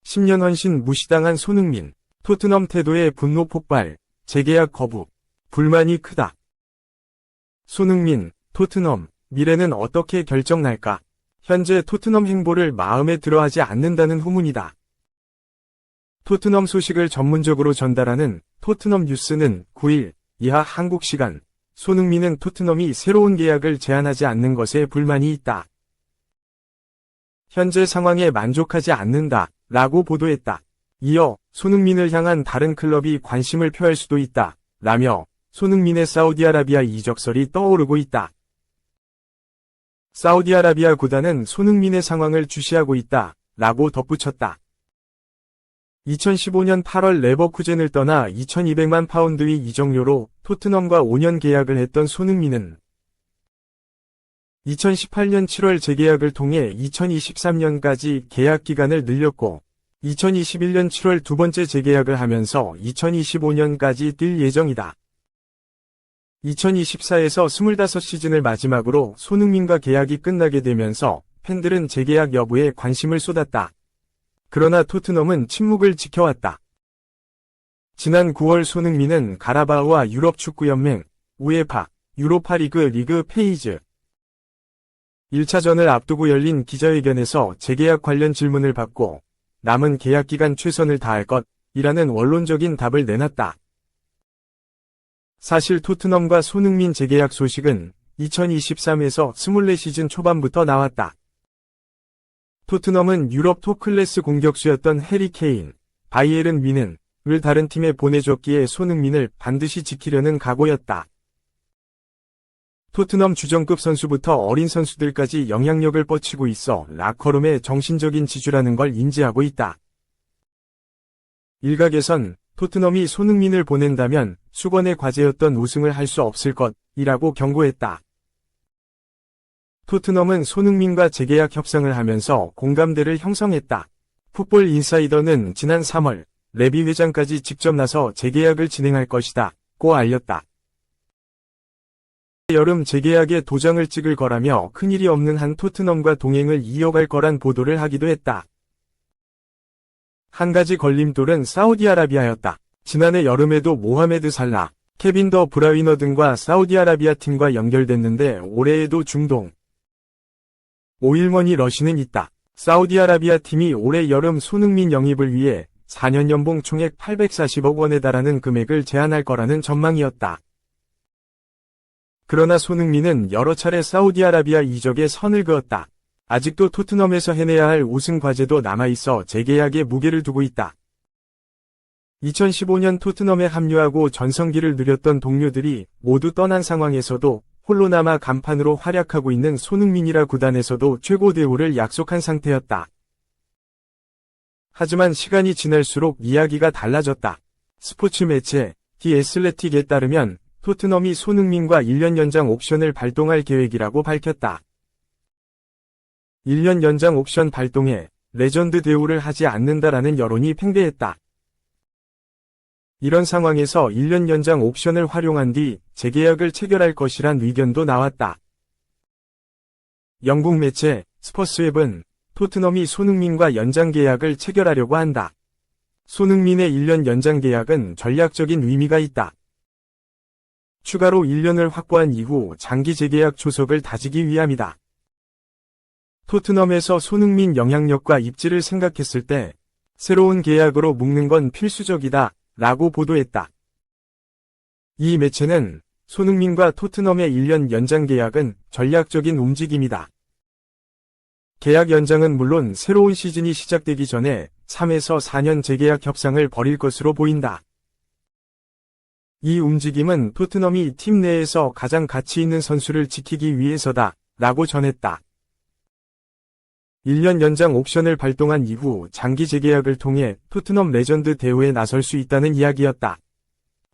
10년 헌신 무시당한 손흥민, 토트넘 태도에 분노 폭발, 재계약 거부, 불만이 크다. 손흥민, 토트넘, 미래는 어떻게 결정날까? 현재 토트넘 행보를 마음에 들어하지 않는다는 후문이다. 토트넘 소식을 전문적으로 전달하는 토트넘 뉴스는 9일 이하 한국 시간, 손흥민은 토트넘이 새로운 계약을 제안하지 않는 것에 불만이 있다. 현재 상황에 만족하지 않는다, 라고 보도했다. 이어 손흥민을 향한 다른 클럽이 관심을 표할 수도 있다, 라며 손흥민의 사우디아라비아 이적설이 떠오르고 있다. 사우디아라비아 구단은 손흥민의 상황을 주시하고 있다, 라고 덧붙였다. 2015년 8월 레버쿠젠을 떠나 2200만 파운드의 이적료로 토트넘과 5년 계약을 했던 손흥민은 2018년 7월 재계약을 통해 2023년까지 계약 기간을 늘렸고 2021년 7월 두 번째 재계약을 하면서 2025년까지 뛸 예정이다. 2024에서 25시즌을 마지막으로 손흥민과 계약이 끝나게 되면서 팬들은 재계약 여부에 관심을 쏟았다. 그러나 토트넘은 침묵을 지켜왔다. 지난 9월 손흥민은 가라바오와 유럽축구연맹, 우에파, 유로파리그 리그 페이즈 1차전을 앞두고 열린 기자회견에서 재계약 관련 질문을 받고 남은 계약 기간 최선을 다할 것이라는 원론적인 답을 내놨다. 사실 토트넘과 손흥민 재계약 소식은 2023에서 24시즌 초반부터 나왔다. 토트넘은 유럽 톱클래스 공격수였던 해리 케인, 바이에른 뮌헨을 다른 팀에 보내줬기에 손흥민을 반드시 지키려는 각오였다. 토트넘 주전급 선수부터 어린 선수들까지 영향력을 뻗치고 있어 라커룸의 정신적인 지주라는 걸 인지하고 있다. 일각에선 토트넘이 손흥민을 보낸다면 수건의 과제였던 우승을 할 수 없을 것이라고 경고했다. 토트넘은 손흥민과 재계약 협상을 하면서 공감대를 형성했다. 풋볼 인사이더는 지난 3월 레비 회장까지 직접 나서 재계약을 진행할 것이다고 알렸다. 여름 재계약에 도장을 찍을 거라며 큰일이 없는 한 토트넘과 동행을 이어갈 거란 보도를 하기도 했다. 한 가지 걸림돌은 사우디아라비아였다. 지난해 여름에도 모하메드 살라, 케빈 더 브라위너 등과 사우디아라비아 팀과 연결됐는데 올해에도 중동 오일머니 러시는 있다. 사우디아라비아 팀이 올해 여름 손흥민 영입을 위해 4년 연봉 총액 840억 원에 달하는 금액을 제안할 거라는 전망이었다. 그러나 손흥민은 여러 차례 사우디아라비아 이적에 선을 그었다. 아직도 토트넘에서 해내야 할 우승 과제도 남아있어 재계약에 무게를 두고 있다. 2015년 토트넘에 합류하고 전성기를 누렸던 동료들이 모두 떠난 상황에서도 홀로 남아 간판으로 활약하고 있는 손흥민이라 구단에서도 최고 대우를 약속한 상태였다. 하지만 시간이 지날수록 이야기가 달라졌다. 스포츠 매체 디 애슬레틱에 따르면 토트넘이 손흥민과 1년 연장 옵션을 발동할 계획이라고 밝혔다. 1년 연장 옵션 발동에 레전드 대우를 하지 않는다라는 여론이 팽배했다. 이런 상황에서 1년 연장 옵션을 활용한 뒤 재계약을 체결할 것이란 의견도 나왔다. 영국 매체 스퍼스웹은 토트넘이 손흥민과 연장 계약을 체결하려고 한다. 손흥민의 1년 연장 계약은 전략적인 의미가 있다. 추가로 1년을 확보한 이후 장기 재계약 초석을 다지기 위함이다. 토트넘에서 손흥민 영향력과 입지를 생각했을 때 새로운 계약으로 묶는 건 필수적이다 라고 보도했다. 이 매체는 손흥민과 토트넘의 1년 연장 계약은 전략적인 움직임이다. 계약 연장은 물론 새로운 시즌이 시작되기 전에 3에서 4년 재계약 협상을 벌일 것으로 보인다. 이 움직임은 토트넘이 팀 내에서 가장 가치 있는 선수를 지키기 위해서다 라고 전했다. 1년 연장 옵션을 발동한 이후 장기 재계약을 통해 토트넘 레전드 대우에 나설 수 있다는 이야기였다.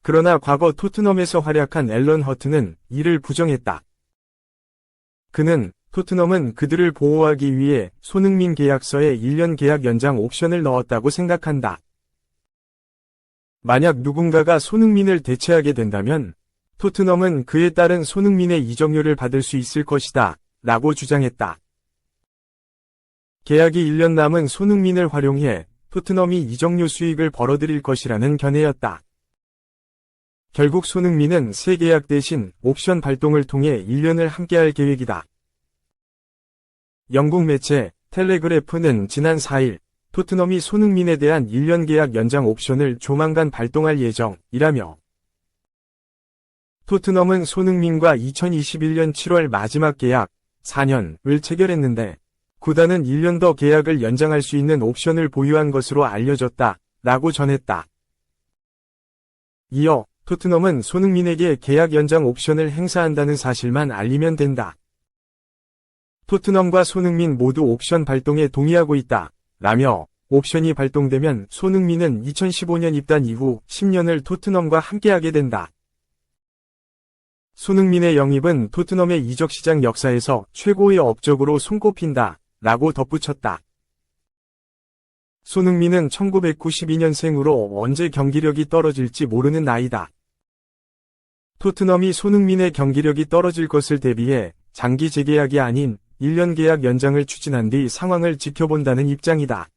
그러나 과거 토트넘에서 활약한 앨런 허트는 이를 부정했다. 그는 토트넘은 그들을 보호하기 위해 손흥민 계약서에 1년 계약 연장 옵션을 넣었다고 생각한다. 만약 누군가가 손흥민을 대체하게 된다면 토트넘은 그에 따른 손흥민의 이적료를 받을 수 있을 것이다 라고 주장했다. 계약이 1년 남은 손흥민을 활용해 토트넘이 이적료 수익을 벌어들일 것이라는 견해였다. 결국 손흥민은 새 계약 대신 옵션 발동을 통해 1년을 함께할 계획이다. 영국 매체 텔레그래프는 지난 4일 토트넘이 손흥민에 대한 1년 계약 연장 옵션을 조만간 발동할 예정이라며 토트넘은 손흥민과 2021년 7월 마지막 계약 4년을 체결했는데 구단은 1년 더 계약을 연장할 수 있는 옵션을 보유한 것으로 알려졌다 라고 전했다. 이어 토트넘은 손흥민에게 계약 연장 옵션을 행사한다는 사실만 알리면 된다. 토트넘과 손흥민 모두 옵션 발동에 동의하고 있다. 라며 옵션이 발동되면 손흥민은 2015년 입단 이후 10년을 토트넘과 함께하게 된다. 손흥민의 영입은 토트넘의 이적시장 역사에서 최고의 업적으로 손꼽힌다. 라고 덧붙였다. 손흥민은 1992년생으로 언제 경기력이 떨어질지 모르는 나이다. 토트넘이 손흥민의 경기력이 떨어질 것을 대비해 장기 재계약이 아닌 1년 계약 연장을 추진한 뒤 상황을 지켜본다는 입장이다.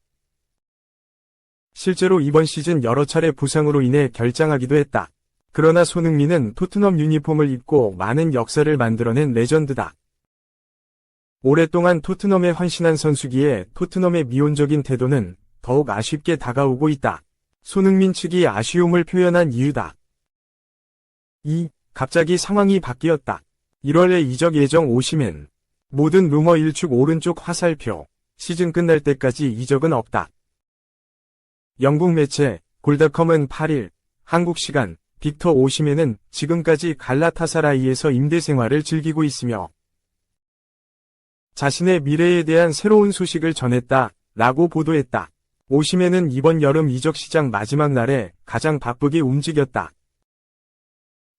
실제로 이번 시즌 여러 차례 부상으로 인해 결장하기도 했다. 그러나 손흥민은 토트넘 유니폼을 입고 많은 역사를 만들어낸 레전드다. 오랫동안 토트넘에 헌신한 선수기에 토트넘의 미온적인 태도는 더욱 아쉽게 다가오고 있다. 손흥민 측이 아쉬움을 표현한 이유다. 2. 갑자기 상황이 바뀌었다. 1월에 이적 예정 오시멘. 모든 루머 일축 오른쪽 화살표. 시즌 끝날 때까지 이적은 없다. 영국 매체 골닷컴은 8일 한국 시간 빅터 오시멘은 지금까지 갈라타사라이에서 임대 생활을 즐기고 있으며 자신의 미래에 대한 새로운 소식을 전했다 라고 보도했다. 오시멘은 이번 여름 이적 시장 마지막 날에 가장 바쁘게 움직였다.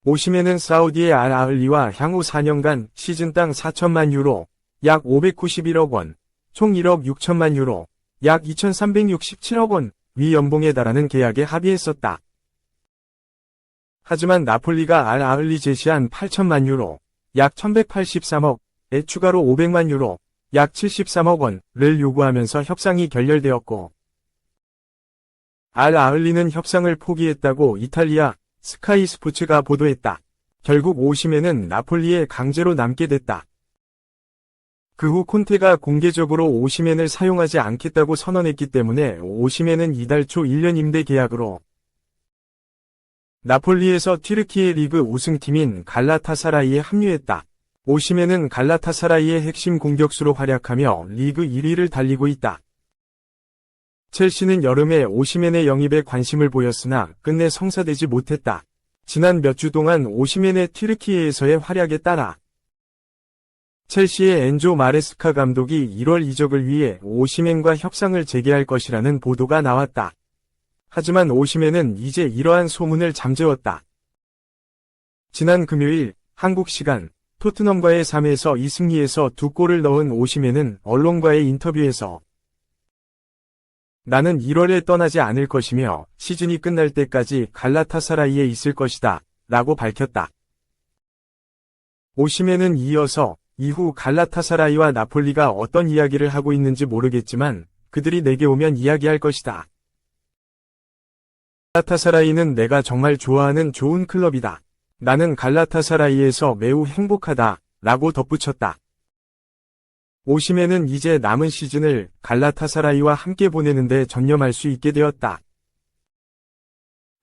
오시멘은 사우디의 알아흘리와 향후 4년간 시즌당 4천만 유로, 약 591억 원, 총 1억 6천만 유로, 약 2,367억 원 위 연봉에 달하는 계약에 합의했었다. 하지만 나폴리가 알아흘리 제시한 8천만 유로, 약 1,183억에 추가로 500만 유로, 약 73억 원을 요구하면서 협상이 결렬되었고 알아흘리는 협상을 포기했다고 이탈리아 스카이 스포츠가 보도했다. 결국 오시멘은 나폴리에 강제로 남게 됐다. 그 후 콘테가 공개적으로 오시멘을 사용하지 않겠다고 선언했기 때문에 오시멘은 이달 초 1년 임대 계약으로 나폴리에서 튀르키예 리그 우승팀인 갈라타사라이에 합류했다. 오시멘은 갈라타사라이의 핵심 공격수로 활약하며 리그 1위를 달리고 있다. 첼시는 여름에 오시멘의 영입에 관심을 보였으나 끝내 성사되지 못했다. 지난 몇 주 동안 오시멘의 튀르키예에서의 활약에 따라 첼시의 엔조 마레스카 감독이 1월 이적을 위해 오시멘과 협상을 재개할 것이라는 보도가 나왔다. 하지만 오시멘은 이제 이러한 소문을 잠재웠다. 지난 금요일 한국 시간 토트넘과의 3에서 2승리에서 2골을 넣은 오시멘은 언론과의 인터뷰에서 나는 1월에 떠나지 않을 것이며 시즌이 끝날 때까지 갈라타사라이에 있을 것이다 라고 밝혔다. 오시멘은 이어서 이후 갈라타사라이와 나폴리가 어떤 이야기를 하고 있는지 모르겠지만 그들이 내게 오면 이야기할 것이다. 갈라타사라이는 내가 정말 좋아하는 좋은 클럽이다. 나는 갈라타사라이에서 매우 행복하다 라고 덧붙였다. 오시멘은 이제 남은 시즌을 갈라타사라이와 함께 보내는데 전념할 수 있게 되었다.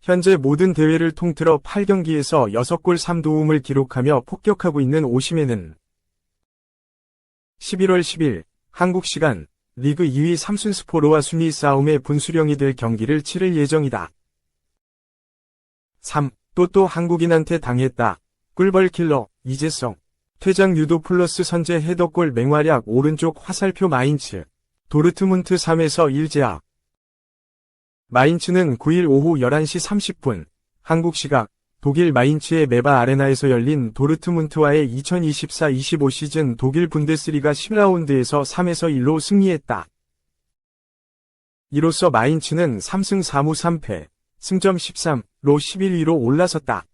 현재 모든 대회를 통틀어 8경기에서 6골 3도움을 기록하며 폭격하고 있는 오시멘은 11월 10일 한국 시간 리그 2위 삼순스포르와 순위 싸움의 분수령이 될 경기를 치를 예정이다. 3. 또 한국인한테 당했다. 꿀벌킬러 이재성. 퇴장 유도 플러스 선제 헤더골 맹활약 오른쪽 화살표 마인츠. 도르트문트 3에서 1제압. 마인츠는 9일 오후 11시 30분 한국 시각 독일 마인츠의 메바 아레나에서 열린 도르트문트와의 2024-25 시즌 독일 분데스리가 10라운드에서 3에서 1로 승리했다. 이로써 마인츠는 3승 4무 3패, 승점 13로 11위로 올라섰다.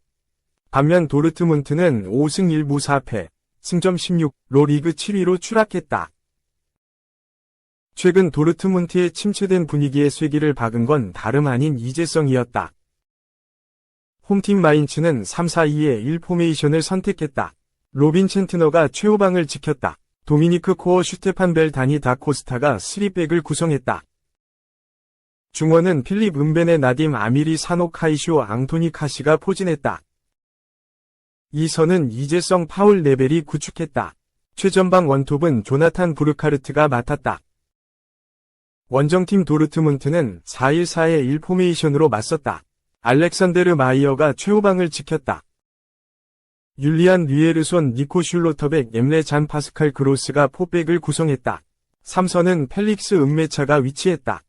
반면 도르트문트는 5승 1무 4패, 승점 16로 리그 7위로 추락했다. 최근 도르트문트의 침체된 분위기에 쐐기를 박은 건 다름 아닌 이재성이었다. 홈팀 마인츠는 3-4-2의 1 포메이션을 선택했다. 로빈 첸트너가 최후방을 지켰다. 도미니크 코어 슈테판 벨 다니 다 코스타가 3백을 구성했다. 중원은 필립 은벤의 나딤 아미리 사노 카이쇼 앙토니 카시가 포진했다. 이 선은 이재성 파울 레벨이 구축했다. 최전방 원톱은 조나탄 부르카르트가 맡았다. 원정팀 도르트문트는 4-1-4의 1 포메이션으로 맞섰다. 알렉산데르 마이어가 최후방을 지켰다. 율리안 류에르손 니코 슐로터백 엠레 잔 파스칼 그로스가 포백을 구성했다. 3선은 펠릭스 은메차가 위치했다.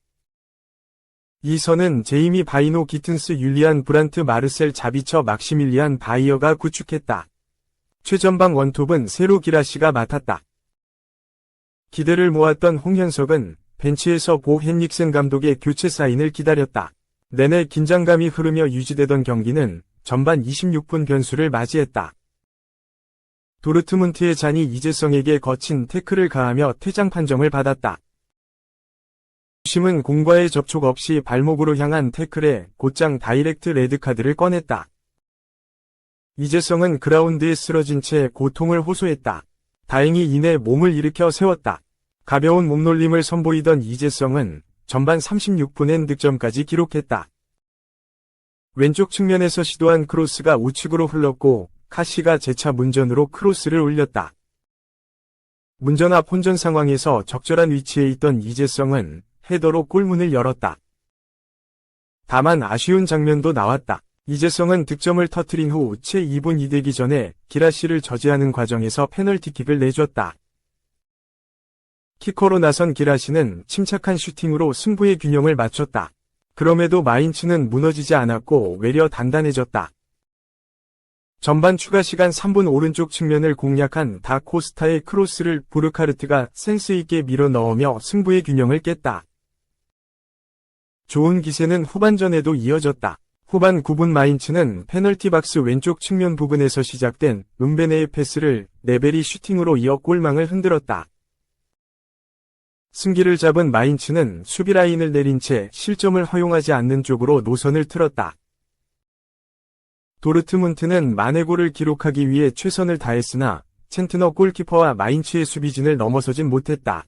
2선은 제이미 바이노 기튼스 율리안 브란트 마르셀 자비처 막시밀리안 바이어가 구축했다. 최전방 원톱은 세로 기라시가 맡았다. 기대를 모았던 홍현석은 벤치에서 보 헨릭센 감독의 교체 사인을 기다렸다. 내내 긴장감이 흐르며 유지되던 경기는 전반 26분 변수를 맞이했다. 도르트문트의 잔이 이재성에게 거친 태클을 가하며 퇴장 판정을 받았다. 심은 공과의 접촉 없이 발목으로 향한 태클에 곧장 다이렉트 레드카드를 꺼냈다. 이재성은 그라운드에 쓰러진 채 고통을 호소했다. 다행히 이내 몸을 일으켜 세웠다. 가벼운 몸놀림을 선보이던 이재성은 전반 36분엔 득점까지 기록했다. 왼쪽 측면에서 시도한 크로스가 우측으로 흘렀고 카시가 재차 문전으로 크로스를 올렸다. 문전 앞 혼전 상황에서 적절한 위치에 있던 이재성은 헤더로 골문을 열었다. 다만 아쉬운 장면도 나왔다. 이재성은 득점을 터뜨린 후 채 2분 이되기 전에 기라시를 저지하는 과정에서 페널티킥을 내줬다. 키커로 나선 기라시는 침착한 슈팅으로 승부의 균형을 맞췄다. 그럼에도 마인츠는 무너지지 않았고 외려 단단해졌다. 전반 추가 시간 3분 오른쪽 측면을 공략한 다 코스타의 크로스를 부르카르트가 센스있게 밀어 넣으며 승부의 균형을 깼다. 좋은 기세는 후반전에도 이어졌다. 후반 9분 마인츠는 페널티 박스 왼쪽 측면 부근에서 시작된 은베네의 패스를 네벨이 슈팅으로 이어 골망을 흔들었다. 승기를 잡은 마인츠는 수비 라인을 내린 채 실점을 허용하지 않는 쪽으로 노선을 틀었다. 도르트문트는 만회골을 기록하기 위해 최선을 다했으나 첸트너 골키퍼와 마인츠의 수비진을 넘어서진 못했다.